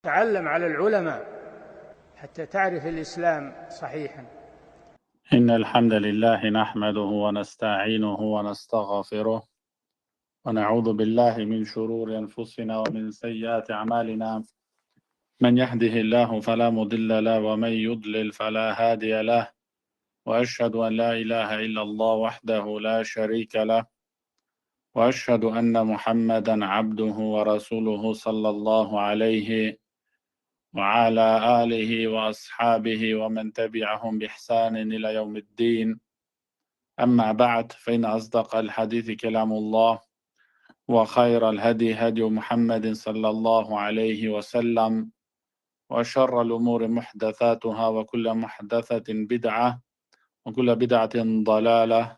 تعلم على العلماء حتى تعرف الإسلام صحيحا. إن الحمد لله نحمده ونستعينه ونستغفره ونعوذ بالله من شرور أنفسنا ومن سيئات أعمالنا. من يهده الله فلا مضل له ومن يضلل فلا هادي له، وأشهد أن لا إله إلا الله وحده لا شريك له، وأشهد أن محمدا عبده ورسوله صلى الله عليه وعلى آله وأصحابه ومن تبعهم بإحسان إلى يوم الدين. أما بعد، فإن أصدق الحديث كلام الله، وخير الهدي هدي محمد صلى الله عليه وسلم، وشر الأمور محدثاتها، وكل محدثة بدعة، وكل بدعة ضلالة،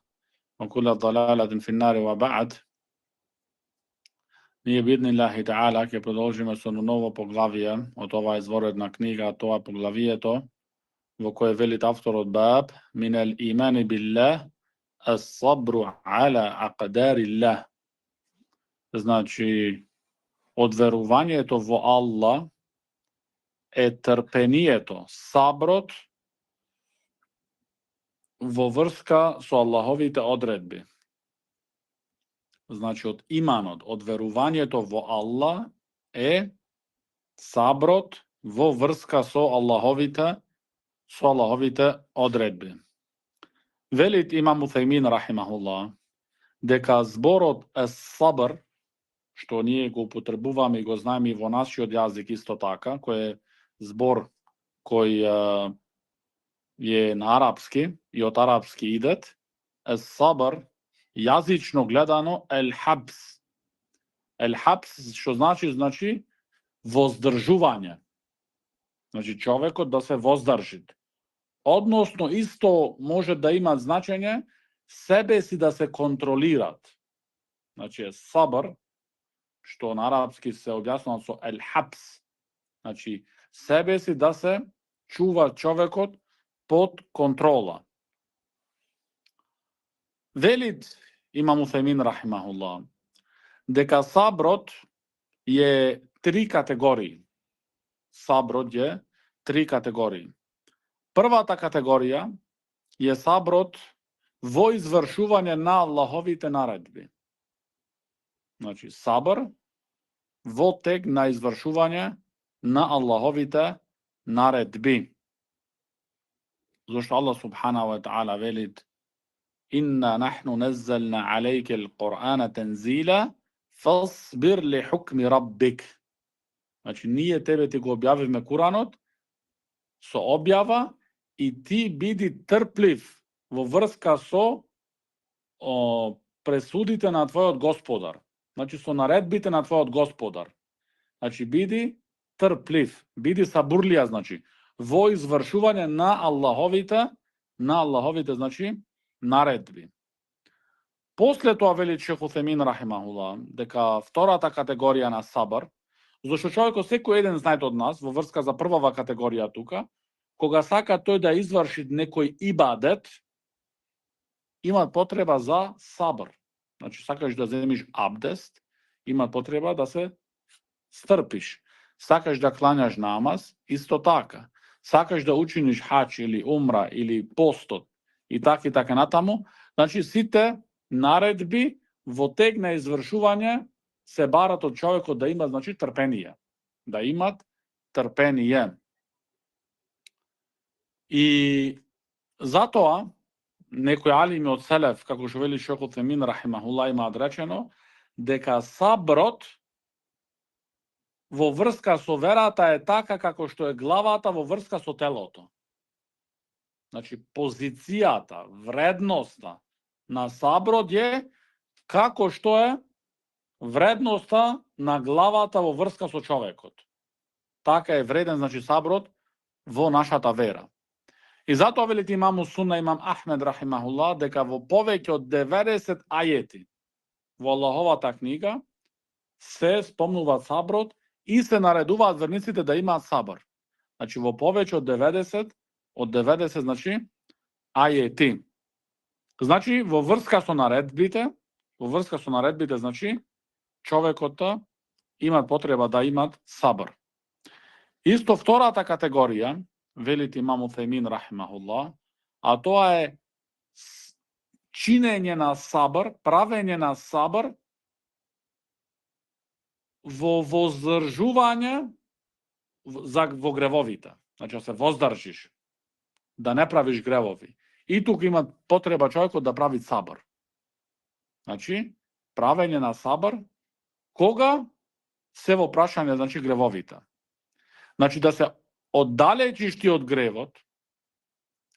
وكل ضلالة في النار. وبعد. Nije bidnillahi ta'ala che продолжиме со ново поглавие од оваа изворедна книга, тоа поглавието во кое велит авторот баб минал имани биллах as-sabru ala aqdarillah. Значи, од верувањето во Аллах е трпението, саброт во врска со Аллаховите одредби. Значи, од иманот, од верувањето во Аллах е саброт во врска со Аллаховите одредби. Велит имам Уthaymin рахимахуллах дека зборот сабр, што ние го употребуваме и го знаеме и во нашиот јазик исто така, кој е збор кој е на арапски и од арапски идет, сабр јазично гледано el-habs. El-habs што значи воздржување. Значи човекот да се воздржи. Односно исто може да има значење себе си да се контролират. Значи сабр, што на арапски се објаснува со el-habs. Значи себе си да се чува човекот под контрола. Велит имам Уthaymin рахимахуллах дека саброт е три категории. Саброт е три категории. Првата категорија е саброт во извршување на Аллаховите наредби. Значи сабр во тек на извршување на Аллаховите наредби. Зашто Аллах субханаху ва таала велит: Инна нахну наззална алейке ал-Qur'ана танзила фасбир ли хукми раббик. Значи ние тебе ти го објавивме Куранот со објава и ти биди трплив во врска со пресудите на твојот Господар. Значи со наредбите на твојот Господар. Значи биди трплив, биди сабурлија, значи во извршување на Аллаховите значи наредби. После тоа вели Шейх Уthaymin рахимахуллах дека втората категорија на сабр, зашто човекот секој еден знаете од нас во врска за првава категорија тука, кога сака тој да изврши некој ибадет, има потреба за сабр. Значи сакаш да земиш абдест, има потреба да се стрпиш. Сакаш да кланяш намаз, исто така. Сакаш да учиниш хач или умра или постот и така натаму, значи сите наредби во тек на извршување се барат од човекот да има, значи, трпение. Да имат трпение. И затоа некои алими од селеф, како што вели Шейх Уthaymin рахимахуллах, имаат речено дека саброт во врска со верата е така како што е главата во врска со телото. Значи позицијата, вредноста на саброт е како што е вредноста на главата во врска со човекот. Така е вреден, значи, саброт во нашата вера. И затоа велите имам Сунна имам Ахмед рахимахуллах дека во повеќе од 90 ајети во Аллаховата книга се спомнува саброт и се наредуваат верниците да имаат сабр. Значи во повеќе од 90 значи ајети. Значи во врска со наредбите, значи човекот имат потреба да имат сабр. Исто втората категорија, велит имам Уthejmin рахимахуллах, а тоа е чинење на сабр, правење на сабр во воздржување во гревовите. Значи, да се воздржиш, да не правиш гревови. И тука има потреба човекот да прави сабр. Значи, правење на сабр, кога се во прашање, значи, гревовите. Значи, да се оддалечиш ти од гревот,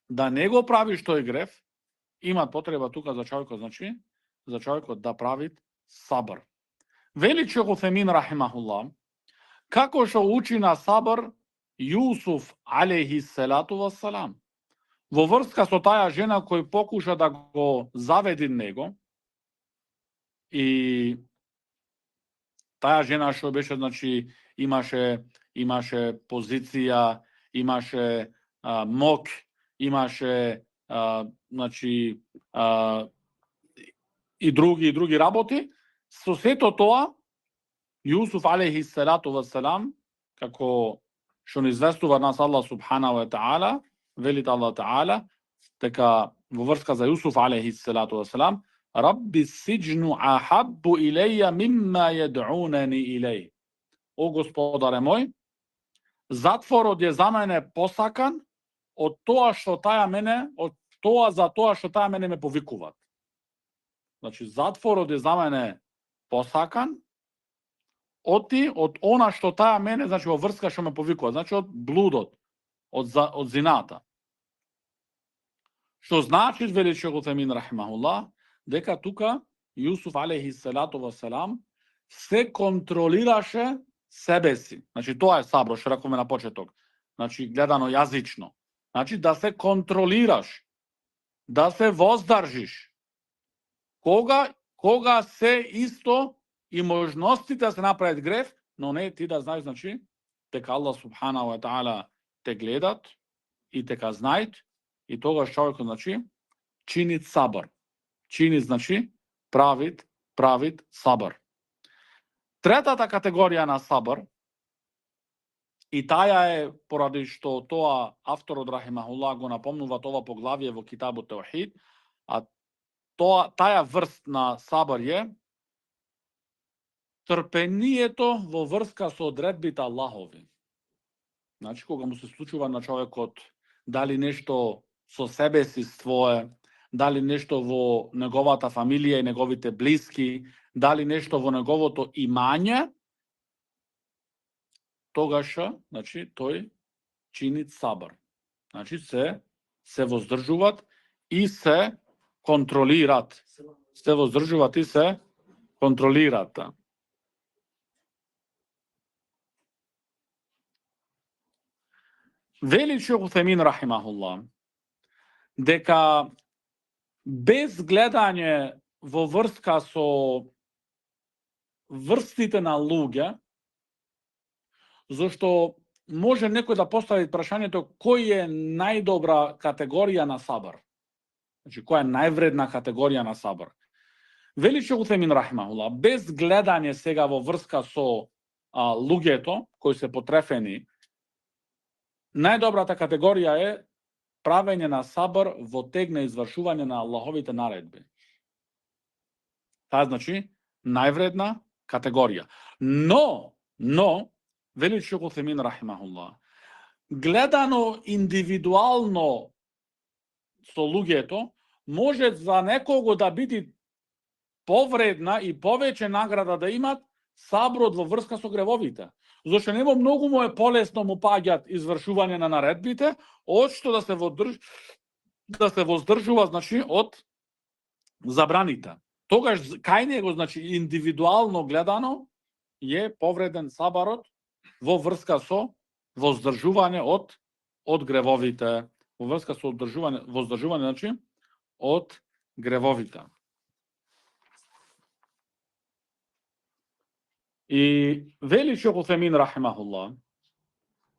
да не го правиш тој грев, има потреба тука за човекот, значи, за човекот да прави сабр. Вели Шейх Уthejmin рахимахуллах, како што учи на сабр Јусуф алейхи селату вассалам, во врска со таа жена кој покуша да го заведи него, и таа жена што беше, значи, имаше позиција, имаше мок, имаше значи и други работи. Со сето тоа, Јусуф алейхи селату вассалам, како што ни известува нас Аллах субханаху ва таала, велит Аллах таала, дека во врска за Јусуф алейхи селату вассалам, Рабби сиджну ахаббу илеја мимма јед'унани илеј. О Господаре мој, затворот е за мене посакан од тоа што таа мене, за тоа што таа мене ме повикуваат. Значи, затворот е за мене посакан од она што таа мене, значи, во врска што ме повикува, значи, од блудот, од зината. Што значи, вели Шейх Уthejmin рахимахуллах, дека тука Јусуф алейхи селату вассалам се контролираше себе си. Значи, тоа е сабр, што рековме на почеток. Значи, гледано јазично. Значи, да се контролираш, да се воздржиш. Кога се исто и можностите да се направат грев, но не ти да знаеш, значи, дека Аллах субханаху ва таала те гледат и дека знаат, и тогаш човекот, значи, чини сабр. Чини, значи, правит сабр. Третата категорија на сабр, и таја е поради што тоа авторот рахимахуллах го напомнува ова поглавје во Китабут Таухид, а таја врст на сабр е трпението во врска со одредбите Аллахови. Значи, кога му се случува на човекот дали нешто со себе си свое, дали нешто во неговата фамилија и неговите блиски, дали нешто во неговото имање, тогаш, значи, тој чини сабр. Значи, се воздржуваат и се контролираат. Се воздржуваат и се контролираат. Вели Шейх Уthejmin рахимахуллах, дека без гледање во врска со врстите на луѓе, зашто може некој да постави прашањето кој е најдобра категорија на сабр. Значи, која е највредна категорија на сабр. Вели Шейх Уthejmin рахимахуллах, без гледање сега во врска со луѓето кои се потрефени, најдобрата категорија е правење на сабр во тег на извршување на Аллаховите наредби. Таа значи највредна категорија. Но, вели Шейх Уthejmin рахимахуллах, гледано индивидуално со луѓето, може за некого да биде повредна и повеќе награда да имат саброт во врска со гревовите. Зашто нема многу му е полесно му паѓат извршување на наредбите, од што да се воздржува, значи, од забраните. Тогаш кај него, значи, индивидуално гледано е повреден сабарот во врска со воздржување од гревовите, во врска со воздржување, значи, од гревовите. И вели Шейх Уthejmin рахимахуллах,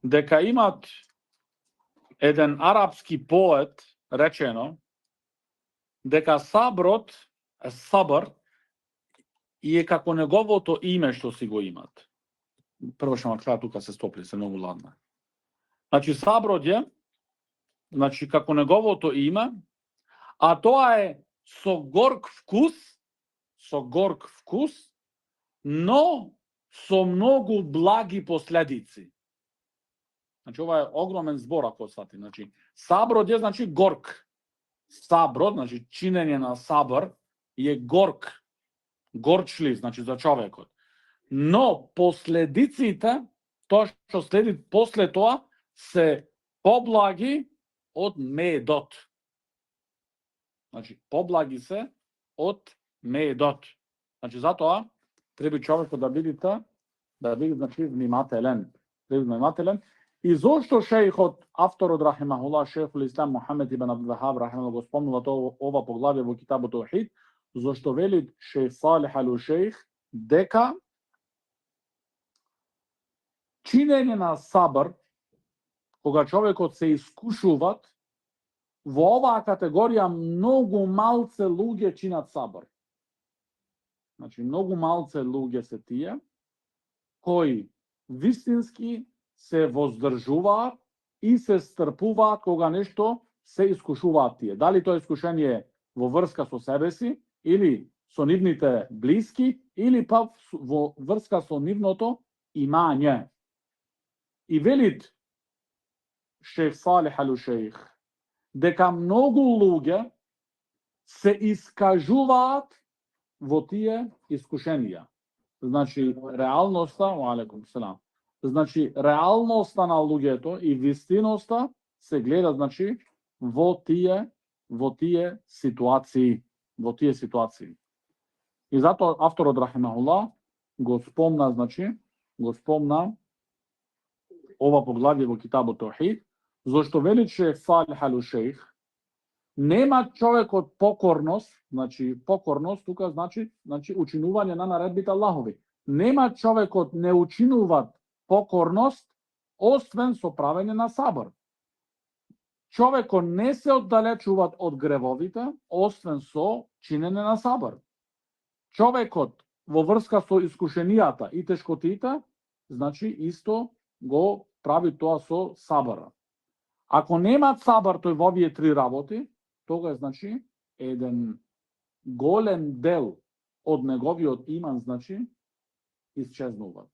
дека имат еден арапски поет речено дека саброт, сабр, и е како неговото име што си го имат. Прво што ма тука се стопли, се многу ладна. Значи саброт е, значи како неговото име, а тоа е со горк вкус, но со многу благи последици. Значи ова е огромен збор ако свати. Значи саброт е значи горк. Саброт, значи чинење на сабр е горк. Горчлив, значи за човекот. Но последиците, тоа што следи после тоа, се поблаги од медот. Значи, поблаги се од медот. Значи, затоа треба човекот да биде значи внимателен. Треба внимателен. И зошто шејхот, авторот рахимахуллах, шејхул Ислам Мухамед ибн Абдул Вахаб рахимахуллах го спомнува ова поглавје во китабот Таухид, зошто вели шејх Салих ал-Шејх дека чинење на сабр, кога човекот се искушуват, во оваа категорија многу малце луѓе чинат сабр. Значи, многу малце луѓе се тие кои вистински се воздржуваат и се стрпуваат кога нешто се искушуваат тие. Дали тоа искушение во врска со себе си, или со нивните блиски, или па во врска со нивното имање. И велит шејх Салих ал-Шејх дека многу луѓе се искажуваат во тие искушенија. Значи, реалноста, алейкум селам. Значи, реалноста на луѓето и вистиноста се гледа, значи, во тие ситуации. И затоа авторот рахимахуллах го спомна ова поглавје во китабот Таухид, зашто вели шејх Салих ал-Шејх, нема човекот покорност, значи покорност тука значи учинување на наредбите Аллахови. Нема човекот не учинува покорност освен со правење на сабр. Човекот не се оддалечува од гревовите освен со чинење на сабр. Човекот во врска со искушенијата и тешкотите, значи исто го прави тоа со сабр. Ако нема сабр тој во овие три работи, тога значи еден голем дел од неговиот иман значи исчезнуваат.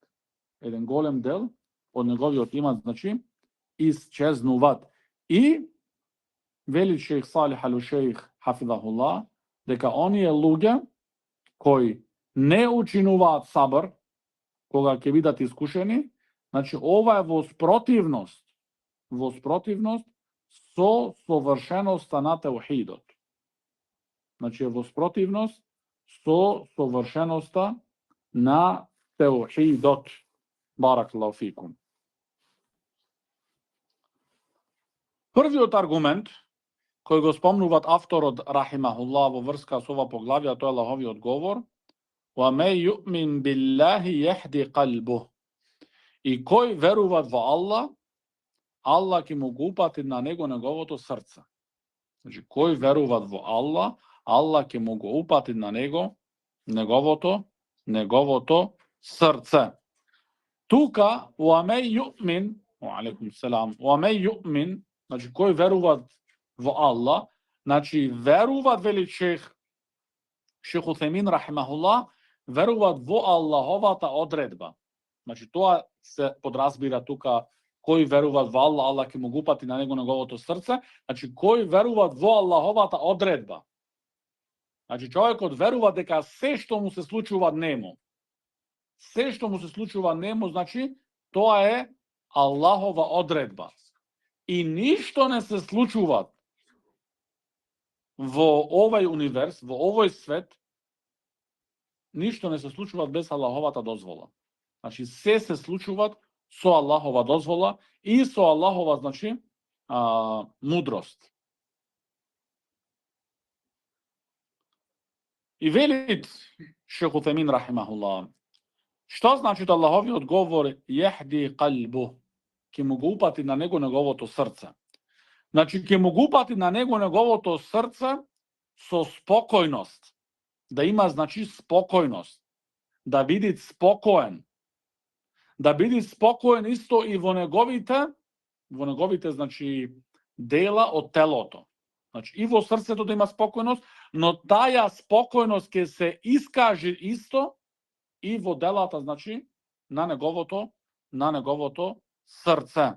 Еден голем дел од неговиот иман значи исчезнуваат. И вели шејх Салих ал-Шејх хафизахуллах дека оние луѓе кои не учинуваат сабр кога ќе бидат искушени, значи ова е во спротивност со совршеноста на теухидот. Значи во спротивност со совршеноста на теухидот. Баракаллаху фикум. Првиот аргумент кој го спомнуваат авторот рахимахуллах во врска со ова поглавје, тоа е Аллаховиот говор: "Ва ме юъмин биллахи јахди қалбух." И кој верува во Аллах, Аллах ќе му го упати на него неговото срце. Значи, кој верува во Аллах, Аллах ќе му го упати на него неговото срце. Тука, уаме юъмин, алейкум селам, уаме юъмин, значи, кој верува во Аллах, значи, веруваат, вели шејх Утхајмин рахимахуллах, веруваат во Аллаховата одредба. Значи, тоа се подразбира тука, кој веруваат во Аллах, Аллах ќе му го упати на него неговото срце. Значи, кој веруваат во Аллаховата одредба. Значи, човекот верува дека се што му се случува нему, значи, тоа е Аллахова одредба. И ништо не се случува во овој универс, во овој свет, ништо не се случува без Аллаховата дозвола. Значи, се случуваат со Аллахова дозвола и со Аллахова, значи, мудрост. И велит шејх Утхајмин рахимахуллах, што значи Аллаховиот говор јахди қалбу, ќе му го упати на него неговото срце. Значи, ќе му го упати на него неговото срце со спокојност. Да има, значи, спокојност. Да биде спокоен. Да биде спокоен исто и во неговите во неговите, значи, дела од телото. Значи, и во срцето да има спокојност, но таја спокојност ќе се искаже исто и во делата, значи, на неговото срце.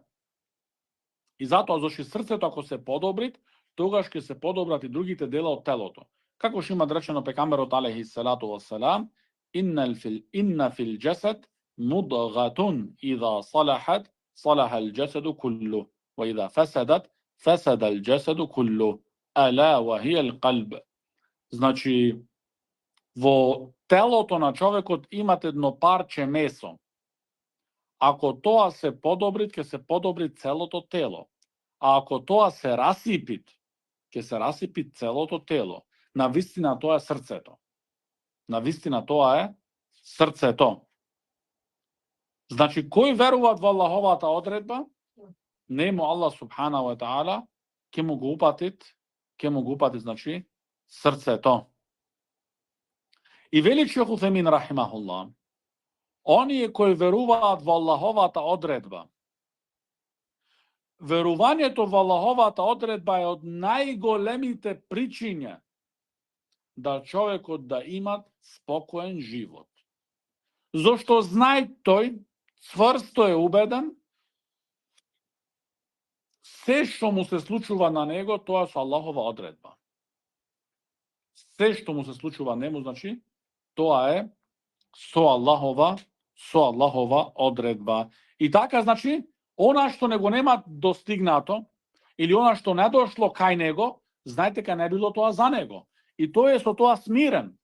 И затоа, зашто срцето ако се подобри, тогаш ќе се подобрат и другите дела од телото. Како што има речено пекамберот алейхи салату вассалам, инна фил джасад мудгатун идha салахат صلح الجسد كله وإذا فسدت فسد الجسد كله ألا وهي القلب. Значи, во телото на човекот имате едно парче месо. Ако тоа се подобри, ќе се подобри целото тело. А ако тоа се расипи, ќе се расипи целото тело. На вистина тоа е срцето. На вистина тоа е срцето. Значи, кој веруваат во Аллаховата одредба, нему Аллах субхана ва таала ќе му го упати, значи, срцето. И вели Шейх Утемин рахимахуллах, оние кои веруваат во Аллаховата одредба, верувањето во Аллаховата одредба е од најголемите причини да човекот да има спокоен живот. Зошто знае тој, цврсто е убеден, се што му се случува на него, тоа со Аллахова одредба. Се што му се случува нему, значи, тоа е со Аллахова одредба. И така, значи, она што него нема достигнато, или она што не дошло кај него, знаете ка не било тоа за него. И тој е со тоа смирен.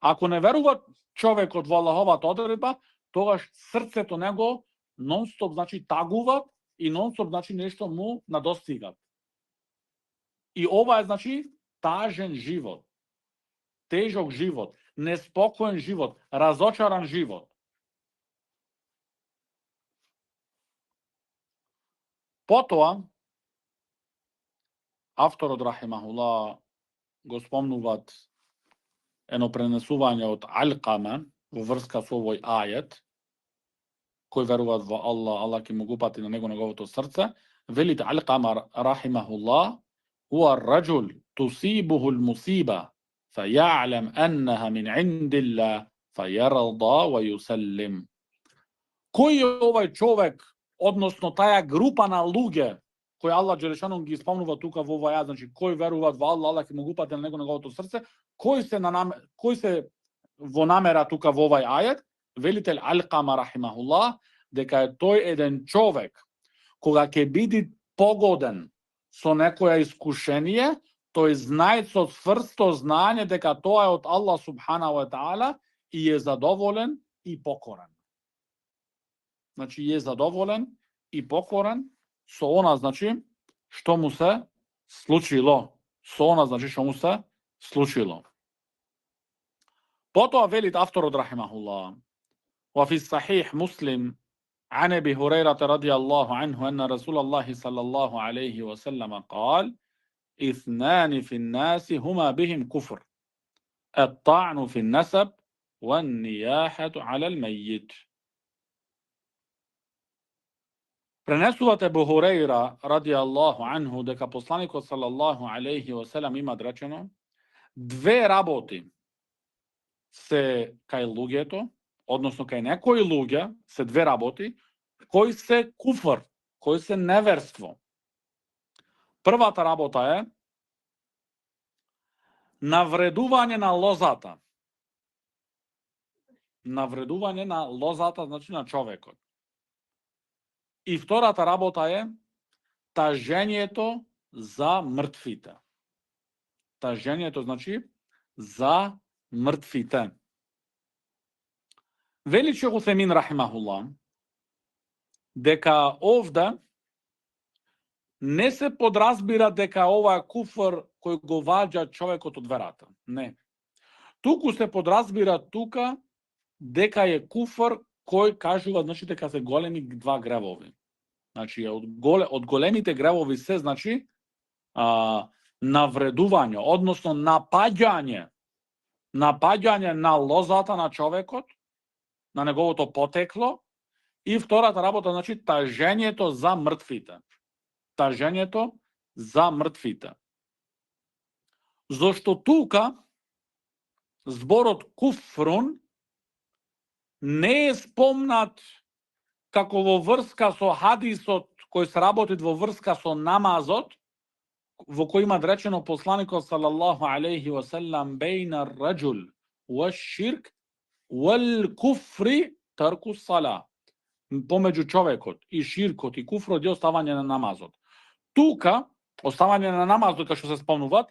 Ако не верува човекот во Аллаховата одредба, тогаш срцето него нон-стоп, значи, тагува и нон-стоп, значи, нешто му надостигат. И ова е, значи, тажен живот, тежок живот, неспокоен живот, разочаран живот. Потоа, авторот рахимахуллах го спомнуваат едно пренесување од Алкама во врска со овој ајет, кој веруваат во Аллах, Аллах ќе му го упати на него неговото срце. Велите Алкама рахимахуллах, хуа раджул тусибуху л-мусиба, فيعلم أنها من عند الله فيرضى ويسلم. Кој е овај човек, односно таја група на луѓе кој Аллах Джелешану ги спомнува тука во овај ајет, значи кој веруваат во Аллах, Аллах ќе му го упати на него неговото срце, кој се во намера тука во овај ајет, велител Алкама рахимахуллах, дека е тој еден човек кога ќе биде погоден со некоја искушение, тој знае со цврсто знаење дека тоа е од Аллах субхана ва таала и е задоволен и покорен. Значи е задоволен и покорен со она, значи, што му се случило. Со она, значи, што му се случило. Потоа велит авторот рахимахуллах, ва фи сахих Муслим عن أبي هريرة رضي الله عنه أن رسول الله صلى الله عليه وسلم قال: اثنان في الناس هما بهم كفر، الطعن في النسب والنياحة على الميت. Пренесувате Абу Хурейра ради Аллаху анху дека посланикот салаллаху алейхи ва селем има речено: две работи се кај луѓето, односно кај некои луѓе се две работи кои се куфр, кои се неверство. Првата работа е навредување на лозата. Навредување на лозата, значи на човекот. И втората работа е тажењето за мртвите. Тажењето, значи, за мртвите. Вели Шейх Утемин рахимахуллах дека овде не се подразбира дека ова е куфр кој го ваѓа човекот од верата. Не. Туку се подразбира тука дека е куфр кој кажува, значи, дека се големи два гревови. Значи, од големите гревови се, значи, навредување, односно напаѓање на лозата на човекот, на неговото потекло, и втората работа, значи, тажењето за мртвите. тажењето за мртвите. Зошто тука зборот куфрун не е спомнат како во врска со хадисот кој се работи во врска со намазот, во кој има речено посланикот салаллаху алейхи ва селам бейна раджул ва ширк вал куфри тарку сала. Помеѓу човекот и ширкот и куфрот е оставање на намазот. Тука оставање на намазот, како што се спомнуваат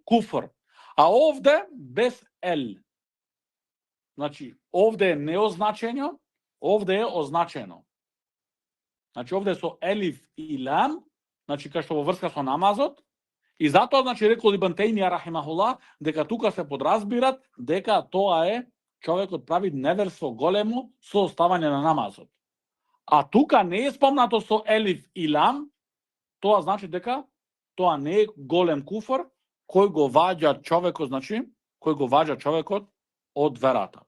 куфр. А овде без ел. Значи, овде е неозначено, овде е означено. Значи, овде е со елиф и лам, значи, кај што во врска со намазот, и затоа, значи, рекол Ибн Тајмија рахимахуллах, дека тука се подразбират дека тоа е човекот прави неверство големо со оставање на намазот. А тука не е спомнато со елиф и лам, тоа значи дека тоа не е голем куфр кој го ваѓа човекот, значи, кој го ваѓа човекот од верата.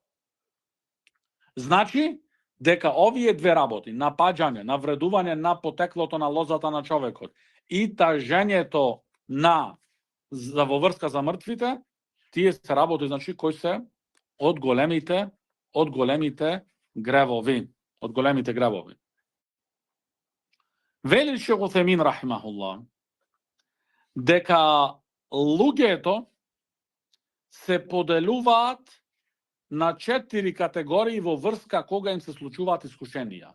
Значи, дека овие две работи, напаѓање, навредување на потеклото на лозата на човекот и тажењето за во врска за мртвите, тие се работи, значи, кои се од големите гревови, Вели Шейх Утхемин рахимахуллах, дека луѓето се поделуваат на 4 категории во врска кога им се случуваат искушенија.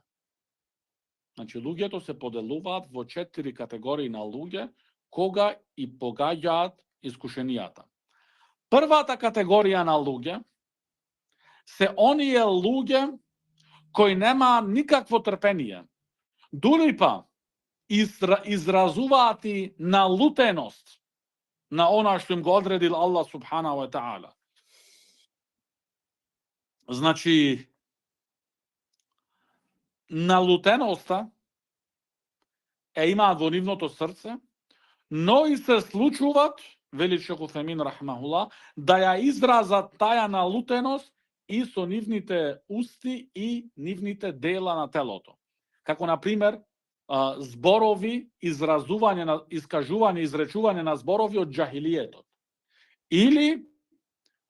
Значи, луѓето се поделуваат во 4 категории на луѓе кога и погаѓаат искушенијата. Првата категорија на луѓе се оние луѓе кои нема никакво трпение. Дури па изразуваат и налутеност на она што им го одредил Аллах субханаху ва таала. Значи, налутеноста имаат во нивното срце, но и се случуваат, вели Шейх Утхемин рахимахуллах, да ја изразат таја налутеност и со нивните усти и нивните дела на телото. Како, например, зборови, искажување, изречување на зборови од џахилиетот. Или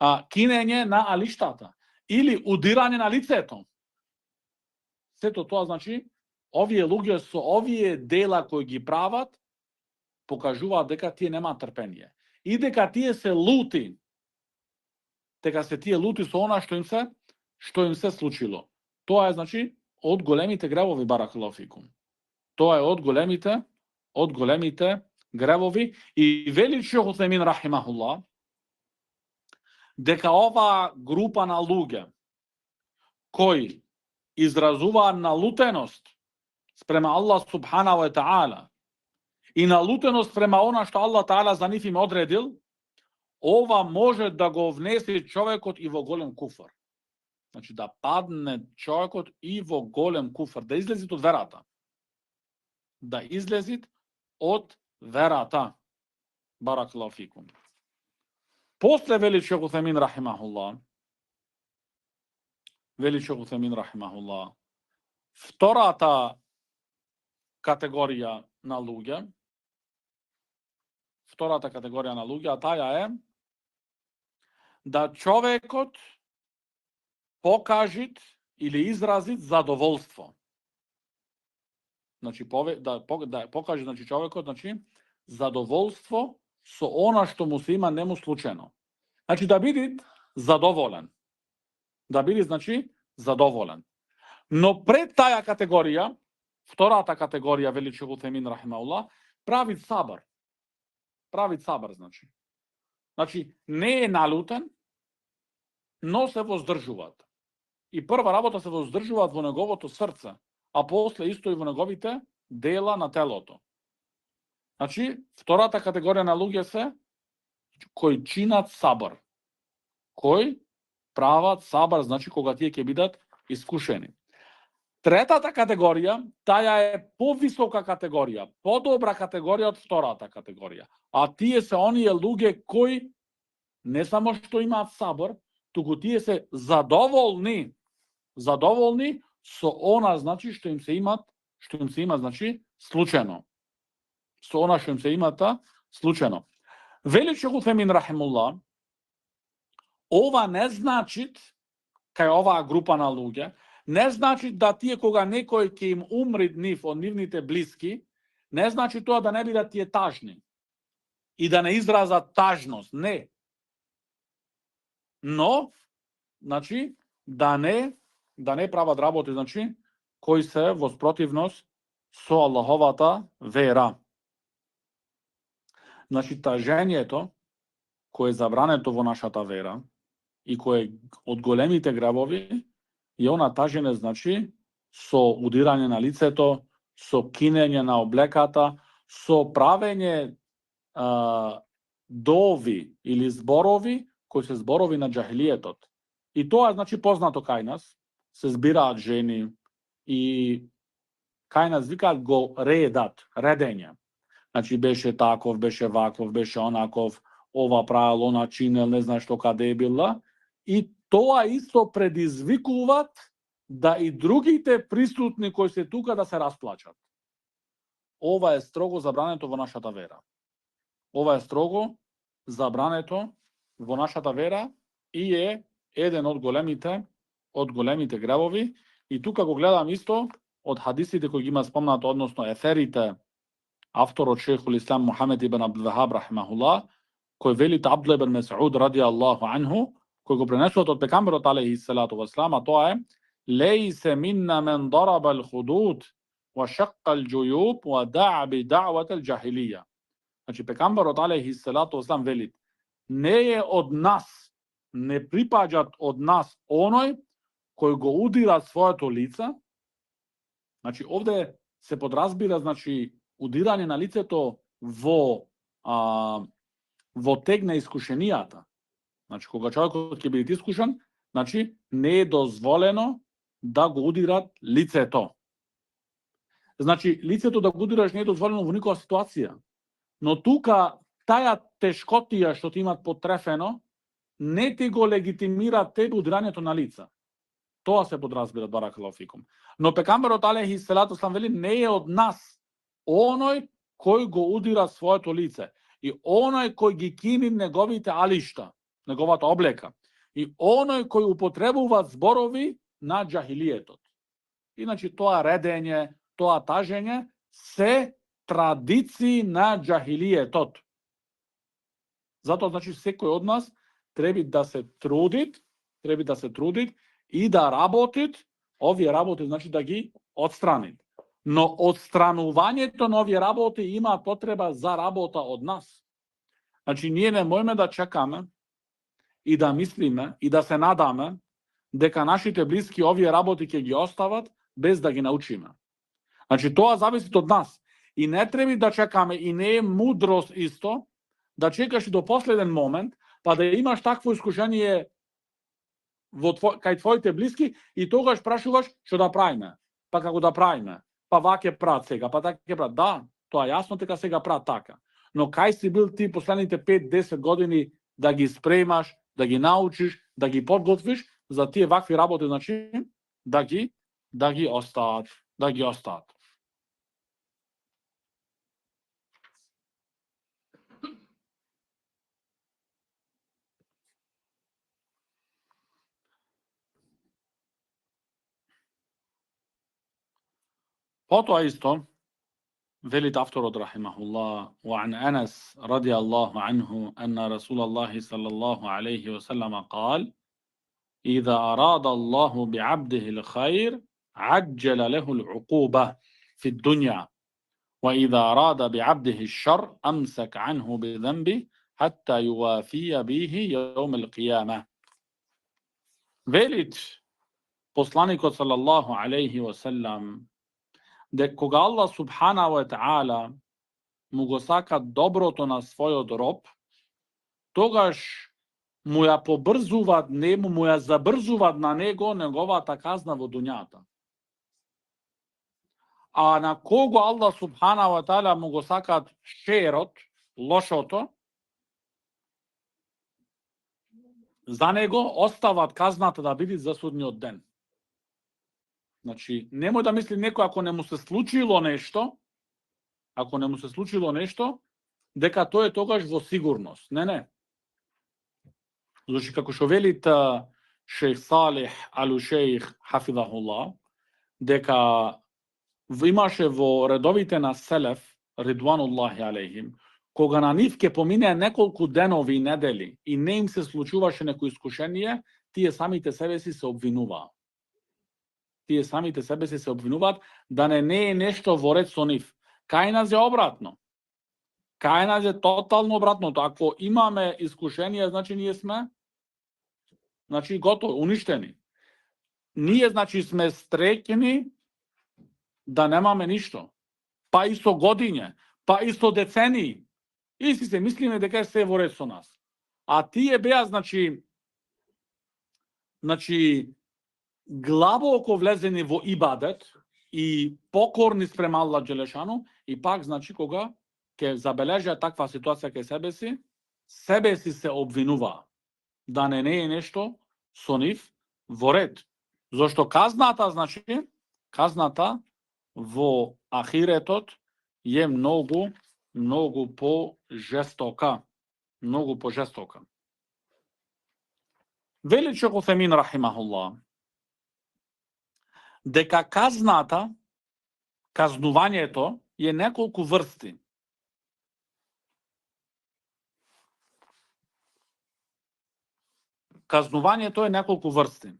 кинење на алиштата. Или удирање на лицето. Сето тоа, значи, овие луѓе со овие дела кои ги прават, покажуваат дека тие немаат трпение. И дека тие се лути. Дека се тие лути со она што им се случило. Тоа е, значи, од големите гревови, баракаллаху фикум. Тоа е од големите гревови. И вели Шейх Утхемин рахимахуллах, дека ова група на луѓе кои изразуваат налутеност спрема Аллах субханаху ва таала и налутеност према она што Аллах таала за нив им одредил, ова може да го внесе човекот и во голем куфр. Значи, да падне човекот и во голем куфр, да излези од верата. Да излези од верата. Баракаллаху фикум. После вели Шейх Утхемин рахимахуллах, втората категорија на луѓе, а таја е да човекот покажи или изрази задоволство. Значи, да покаже, значи, човекот, значи, задоволство со она што му се има нему случено. Значи, да биде задоволен. Значи, задоволен. Но пред таја категорија, втората категорија, вели Шейх Утхемин рахимахуллах, прави сабар, значи. Значи, не е налутен, но се воздржуваат. И прва работа се воздржуваат во неговото срце, а после исто и во неговите дела на телото. Значи, втората категорија на луѓе се кои чинат сабар. Кои прават сабар, значи кога тие ќе бидат искушени. Третата категорија, таја е повисока категорија, подобра категорија од втората категорија. А тие се оние луѓе кои не само што имаат сабар, туку тие се задоволни со она, значи, што им се има, значи, случајно. Со она што им се имата случајно. Вели Шейх Утхемин рахимуллах, ова не значи, кај оваа група на луѓе, не значи да тие кога некој ќе им умри нив од нивните блиски, не значи тоа да не бидат тие тажни и да не изразат тажност, не. Но, значи, да не прават работи, значи, кои се во спротивност со Аллаховата вера. Значи, тажењето, кое е забрането во нашата вера и кое од големите гребови, е она тажење, значи, со удирање на лицето, со кинење на облеката, со правење дови или зборови, кои се зборови на џахилиетот. И тоа, значи, познато кај нас, се збираат жени и кај нас викаат го редење. Значи, беше таков, беше ваков, беше онаков, ова правил, она чинел, не знаеш што каде е била. И тоа исто предизвикуваат да и другите присутни кои се тука да се расплачат. Ова е строго забрането во нашата вера. Ова е строго забрането во нашата вера и е еден од големите гребови. И тука го гледам исто од хадисите кои ги има спомнато, односно еферите, авторот Шейхул Ислам Мухамед ибн Абдул Вахаб рахимахуллах, кој велите Абдулlah ибн Мес'уд радијаллаху анху, кој го пренесуват од пекамберот алейхи салату вассалам, а тоа е: лейсе минна мен дараба ал-худуд ва шакка ал-џујуб ва да'a би да'ват ал-џахилија. Значи, пекамберот алейхи салату вассалам велит: не е од нас, не припаѓат од нас оној кој го удира своето лице. Значи, овде се подразбира, значи, удирање на лицето во тег на искушенијата. Значи, кога човекот ќе биде искушен, значи, не е дозволено да го удират лицето. Значи, лицето да го удираш не е дозволено во никоја ситуација. Но тука, таја тешкотија што ти имат потрефено, не ти го легитимира тебе удирањето на лица. Тоа се подразбира, баракаллаху фикум. Но пекамберот алейхи салату вассалам вели: не е од нас оној кој го удира своето лице и оној кој ги кини неговите алишта, неговата облека, и оној кој употребува зборови на џахилиетот. Иначе тоа редење, тоа тажење се традиции на џахилиетот. Затоа, значи, секој од нас треба да се трудит и да работит, овие работи, значи, да ги отстранит. Но отстранувањето на овие работи има потреба за работа од нас. Значи, ние не можеме да чекаме и да мислиме и да се надаме дека нашите блиски овие работи ќе ги остават без да ги научиме. Значи, тоа зависи од нас. И не треба да чекаме, и не е мудрост исто, да чекаш до последен момент, па да имаш такво искушение кај твоите блиски и тогаш прашуваш што да правиме, па како да правиме, па ваќе прат сега, па така ќе прат. Да, тоа јасно дека сега прат така. Но кај си бил ти последните 5-10 години да ги спремаш, да ги научиш, да ги подготвиш за тие вакви работи, значи да ги остаат. Потоа исто велит авторот рахимахуллах: وعن أنس رضي الله عنه أن رسول الله صلى الله عليه وسلم قال: إذا أراد الله بعبده الخير عجل له العقوبة في الدنيا وإذا أراد بعبده الشر أمسك عنه بذنبه حتى يوافي به يوم القيامة. Велит посланикот салаллаху алейхи ва салам дека кога Аллах субханаху ва таала му го сака доброто на својот роб, тогаш му ја побрзуваат, му ја забрзуваат на него неговата казна во дуњата. А на кого Аллах субханаху ва таала му го сакаат шерот, лошото, за него остават казната да биде за судниот ден. Значи, немој да мисли некој ако не му се случило нешто, дека тој е тогаш во сигурност. Не. Зашто како што велит шејх Салих Алушејх хафидахуллах, дека имаше во редовите на Селеф, ридвануллахи алейхим, кога на нив ке помине неколку денови и недели и не им се случуваше некој искушение, тие самите себе си се обвинуваат. Да не е нешто во ред со нив. Кај нас е обратно. Кај нас е тотално обратното. Ако имаме искушение, значи ние сме готови, уништени. Ние значи сме стрекени да немаме ништо. Па и со годиња, па и со децении. И си се мислиме дека се во ред со нас. А тие беа значи глабоко влезени во ибадет и покорни спрема Аллах Джелешану, и пак значи кога ќе забележат таква ситуација кај себе си се обвинува да не е нешто со нив во ред. Зошто казната во ахиретот е многу пожестока. Вели Шейх Утхаймин рахимахуллах дека казнувањето е неколку врсти. Казнувањето е неколку врсти.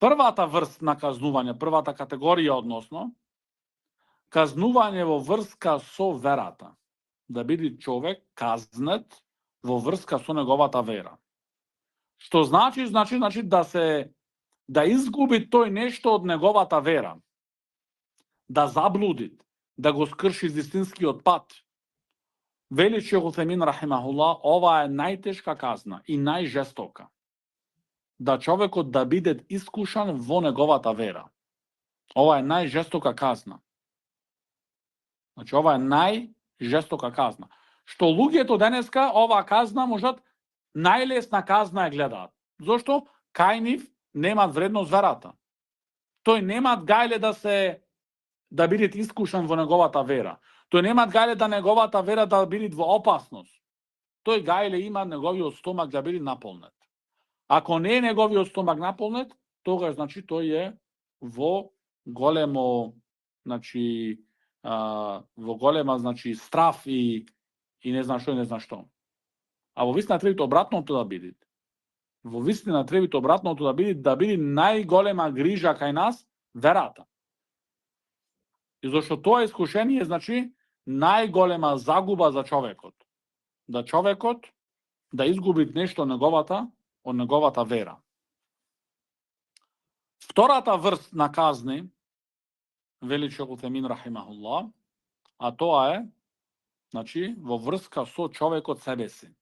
Првата врст на казнување, првата категорија односно, казнување во врска со верата. Да биде човек казнет во врска со неговата вера. Што значи да изгуби тој нешто од неговата вера. Да заблуди, да го скрши вистинскиот пат. Вели Шейх Утхаймин рахимахуллах, ова е најтешка казна и најжестока. Да човекот да биде искушан во неговата вера. Ова е најжестока казна. Значи, ова е најжестока казна. Што луѓето денеска, оваа казна, можат најлесна казна ја гледаат. Зошто? Кај нив немат вредност верата. Тој немат гајле да бидат искушан во неговата вера. Тој немат гајле да неговата вера да биде во опасност. Тој гајле има неговиот стомак да биде наполнет. Ако не е неговиот стомак наполнет, тогаш значи тој е во големо страф и не знам што. А во вистина треба обратното да биде. Да биде најголема грижа кај нас верата. И зашто тоа искушение значи најголема загуба за човекот. Да човекот да изгуби нешто од неговата вера. Втората врст на казни, вели Шейх Утхаймин рахимахуллах, а тоа е во врска со човекот себе си.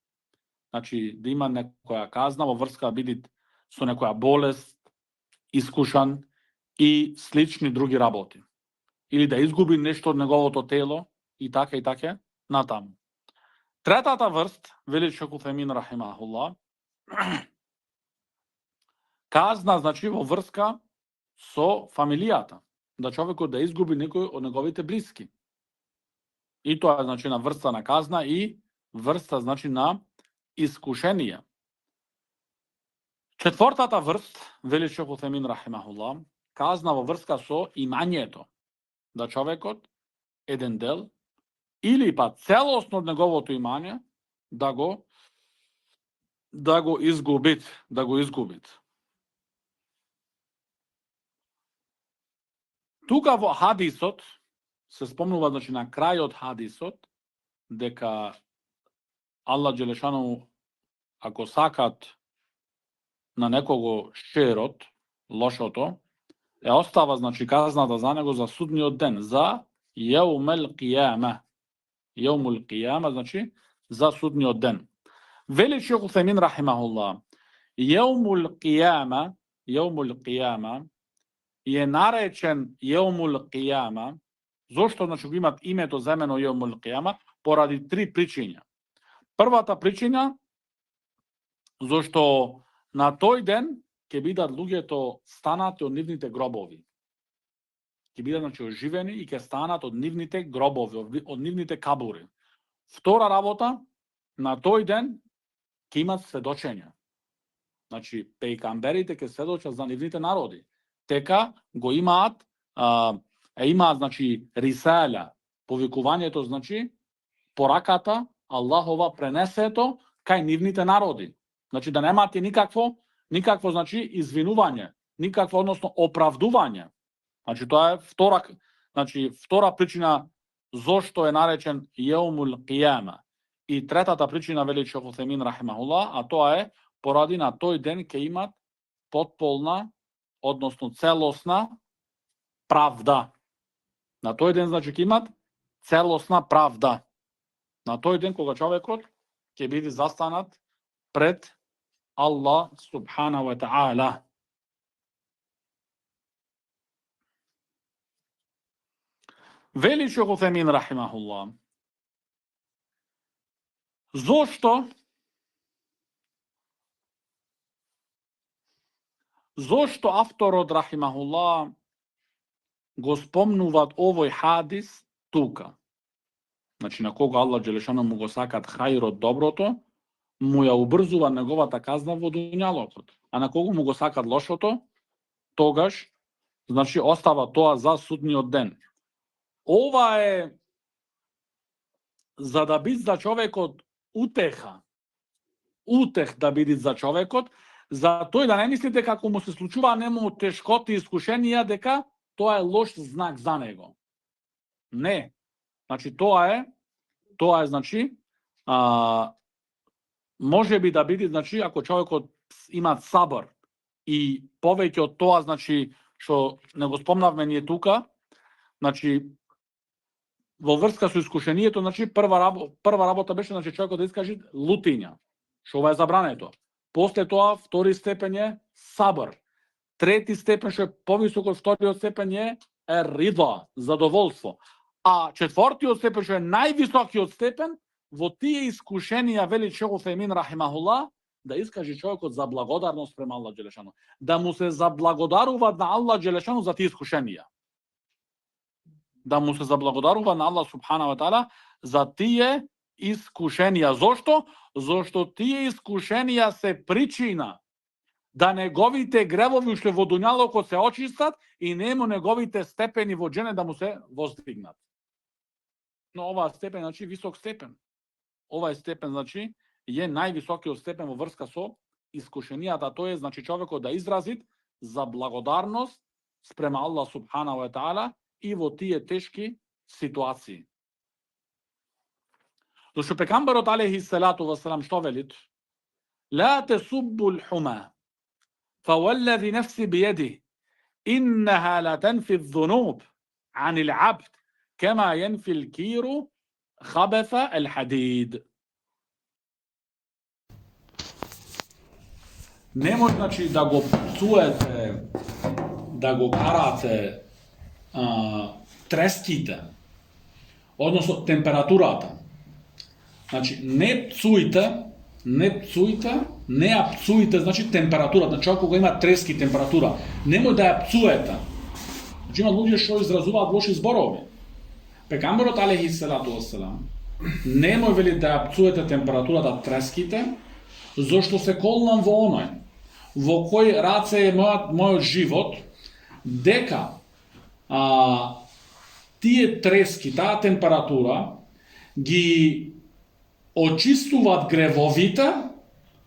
Да има некоја казна во врска да биде со некоја болест, искушан и слични други работи. Или да изгуби нешто од неговото тело и така натаму. Третата врст, вели Шейх Утхаймин рахимахуллах, казна значи во врска со фамилијата, да човекот да изгуби некој од неговите блиски. И тоа е значи на врста на казна и врста значи на искушение. Четвртата врст, вели Шейх Утхаймин рахимахуллах, казна во врска со имањето, да човекот еден дел или па целосно од неговото имање да го изгубит. Тука во хадисот се спомнува значи на крајот хадисот дека Аллах Джелешану ако сакат на некого шерот, лошото, остава значи казната за него за судниот ден, за јаумел қијама. Јаумул қијама значи за судниот ден. Вели Шейх Утхаймин рахимахуллах, јаумул қијама е наречен јаумул қијама, зошто значи го имат името земено јаумул қијама, поради три причини. Првата причина, зошто на тој ден ќе бидат луѓето станати од нивните гробови. ќе бидат значи оживени и ќе станат од нивните гробови, од нивните кабури. Втора работа, на тој ден ќе имат сведочења. Значи, пејкамберите ќе сведочат за нивните народи. Тека го имаат, имаат, значи, рисаля, повикувањето, значи, пораката, Аллахова пренесето кај нивните народи. Значи, да немате никакво, значи, извинување, никакво, односно, оправдување. Значи, тоа е втора причина зошто е наречен Јеумул Қијама. И третата причина, вели Шейх Утхајмин рахимахуллах, а тоа е поради на тој ден ќе имат потполна, односно целосна правда. На тој ден, значи, ќе имат целосна правда. На тој ден кога човекот ќе биде застанат пред Аллах субхана ва таала. Вели Шейх Утхајмин рахимахуллах, Зошто авторот рахимахуллах го спомнуваат овој хадис тука? Значи, на кога Аллах джелешано му го сакат хајрот, доброто, му ја убрзува неговата казна во дуњалокот. А на кога му го сакат лошото, тогаш, значи, остава тоа за судниот ден. Ова е за да биде за човекот утех да биде за човекот, за тој да не мислите како му се случува нему тешкоти и искушенија дека тоа е лош знак за него. Не. Значи тоа е значи може би да биде, значи, ако човекот има сабр и повеќе од тоа, значи, што не го спомнавме ние тука, значи, во врска со искушението, значи, прва работа беше, значи, човекот да искаже лутиња, што ова е забрането. После тоа, втори степен е сабр. Трети степен, што е повисок од вториот степен е рида, задоволство. А четвртиот степен, што е највисокиот степен, во тие искушенија, вели Шейх Утхајмин рахимахуллах, да искаже човекот за благодарност према Аллах джелешано. Да му се заблагодарува на Аллах джелешано за тие искушенија. Да му се заблагодарува на Аллах субхана ва таала за тие искушенија. Зошто? Зошто тие искушенија се причина да неговите гревови уште во дуњалокот се очистат и нему неговите степени во џене да му се воздигнат. Но оваа степен, значи, висок степен. Овај степен, значи, е највисокиот степен во врска со искушенијата. Тоа е, значи, човекот да изрази за благодарност спрема Аллах субхана ва таала и во тие тешки ситуации. Зашто пекамберот алейхи салату ва салам што велит? Ла тесуббу лхума, фаваллади нефси биједи, иннеха ла тенфи ذунуб ан l'абд, кема јенфи l'киру хабеса el-хадид. Немој, значи, да го пцуете, да го карате треските, односно температурата. Значи, не пцуите, не ја пцуите, значи, температурата. Значи, ако има трески температура, немој да ја пцуете. Значи, има луѓе што изразуваат лоши зборови. Пекамберот алейхи салату вассалам, немој, вели, да ја пцуете температурата треските, зашто се колнам во оној, во кој раце е мојот живот, дека тие трески, таа температура, ги очистуваат гревовите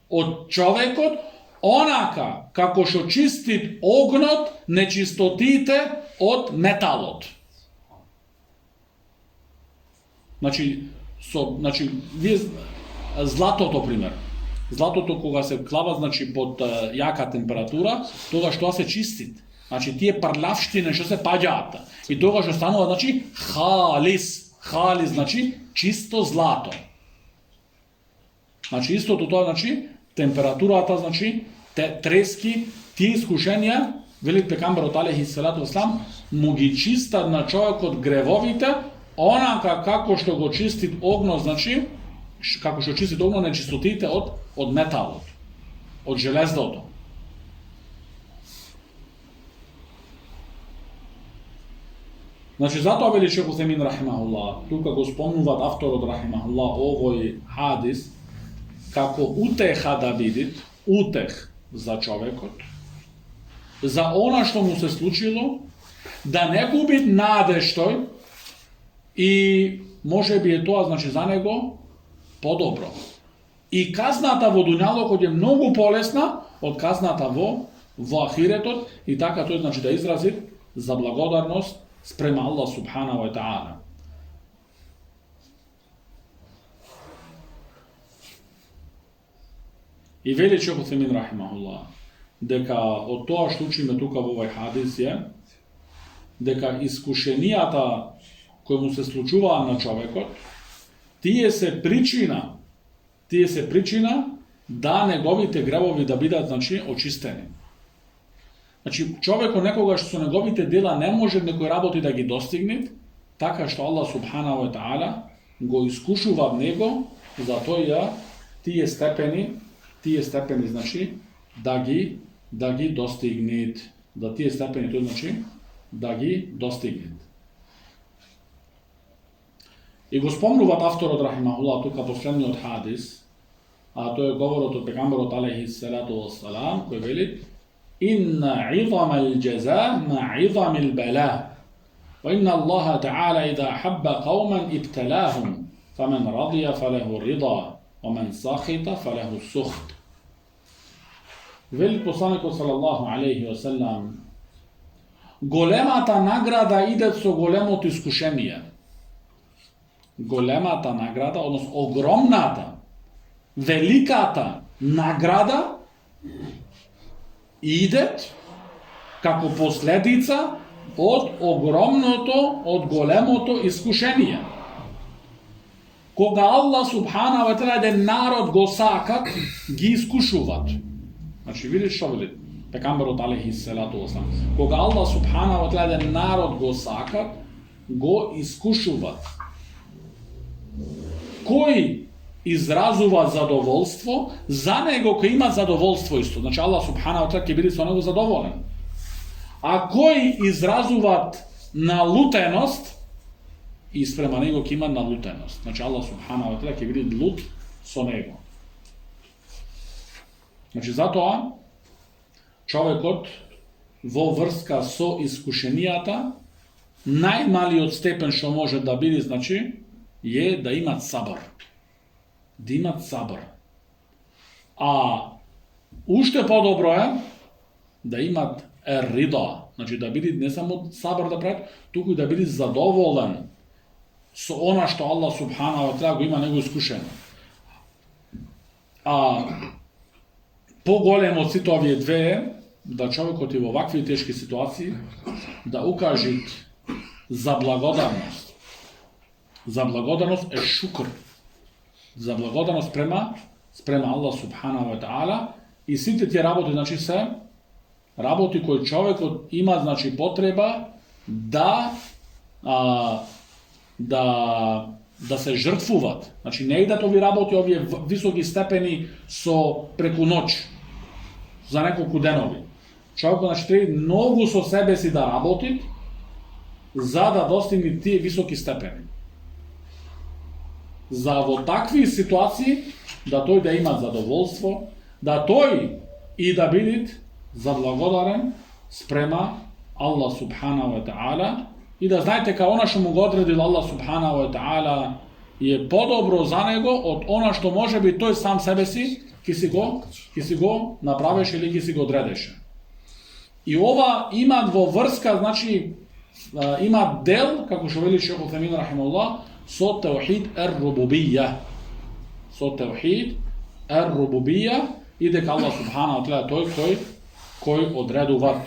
од човекот, онака како што чистит огнот нечистотите од металот. Значи, вие златото, пример. Златото кога се клава, значи, под јака температура, тогаш тоа се чистит. Значи, тие парлавштини што се паѓаат. И тогаш останува, значи, халис, значи, чисто злато. Значи, истото тоа, значи, температурата, значи, те трески, тие искушенија, вели пекамберот алейхи салату вассалам, му ги чистат на човекот гревовите, онака како што го чистит огно, значи, како што чистит огно нечистотите од металот, од желездото. Значи, затоа вели Шейх Усаймин рахимахуллах, тука го спомнуваат авторот рахимахуллах овој хадис, како утеха да видит, утех за човекот, за она што му се случило, да не губи надеж тој и може би е тоа, значи, за него подобро. И казната во дуњалокот е многу полесна од казната во ахиретот, и така тој, значи, да изрази за благодарност спрема Аллах субханаху ва таала. И вели Шейх Усаймин рахимахуллах дека од тоа што учиме тука во овој хадис е дека искушенијата кои му се случуваат на човекот, тие се причина да неговите гревови да бидат, значи, очистени. Значи, човекот некогаш со неговите дела не може некои работи да ги достигне, така што Аллах субханаху ва таала го искушува него за тоа тие степени, значи, да ги достигне, да тие степени тој, значи, да ги достигне. И го спомнуваат авторот рахимахуллах тука последниот хадис, а тоа е говорот од пегамберот алейхи салату вассалам, кој вели: Инна изамал джаза ма изамил бала. Wa inna Allah ta'ala idha habba qawman ibtalahum, faman radiya falahu rida, wa man sakhita falahu sukht. Вели посланикот салаллаху алейхи ва салам, големата награда иде со големото искушение. Големата награда, односно огромната, великата награда иде како последица од огромното, од големото искушение. Кога Аллах субханаху ва таала еден народ го сакат, ги искушуваат. Значи, видиш што вели пегамберот алейхи салату вассалам. Кога Аллах субханаху ва таала еден народ го сакат, го искушуваат. Кој изразува задоволство, за него кој има задоволство исто. Значи, Аллах субханаху ва таала ќе биде со него задоволен. А кој изразуваат налутеност, и спрема него ќе има налутеност. Значи, Аллах субханаху ва таала ќе биде лут со него. Значи, затоа човекот во врска со искушенијата, најмалиот степен што може да биде, значи, е да имат сабар. Да имат сабар. А уште подобро е да имат рида, значи да биде не само сабар да прават, туку и да биде задоволен со она што Аллах субханаху ва таала го има него искушено. А поголемо од сите овие две е да човекот и во вакви тешки ситуации да укаже за благодарност. За благодарност е шукр. За благодарност спрема Аллах субханаху ва таала, и сите тие работи, значи, се работи кои човекот има, значи, потреба да се жртвуваат. Значи, не идат овие работи, овие високи степени со преку ноќ, за неколку денови. Човекот, значи, треба многу со себе си да работи за да достигне тие високи степени. За во такви ситуации да тој да има задоволство, да тој и да биде заблагодарен спрема Аллах субханаху ва таала, и да знаете као она што му го одредил Аллах субханаху ва таала е подобро за него од она што може би тој сам себе си ќе си го направеше или ќе си го одредеше. И ова има во врска, значи, има дел, како што вели Шейх Усаймин рахимахуллах, со теухид ер-рубубија. Со теухид ер-рубубија, и дека Аллах субханаху ва таала тој кој одредува,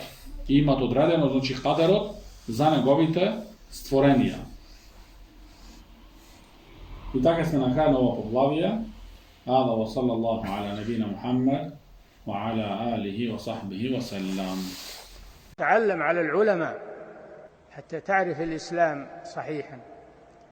имат одредено, значи, кадерот за неговите створенија. И така сме на крај на ова поглавие. Ада ва саллаллаху аля набина Мухаммад ва аля алихи ва сахбихи ва саллам. تعلم على العلماء حتى تعرف الإسلام صحيحا.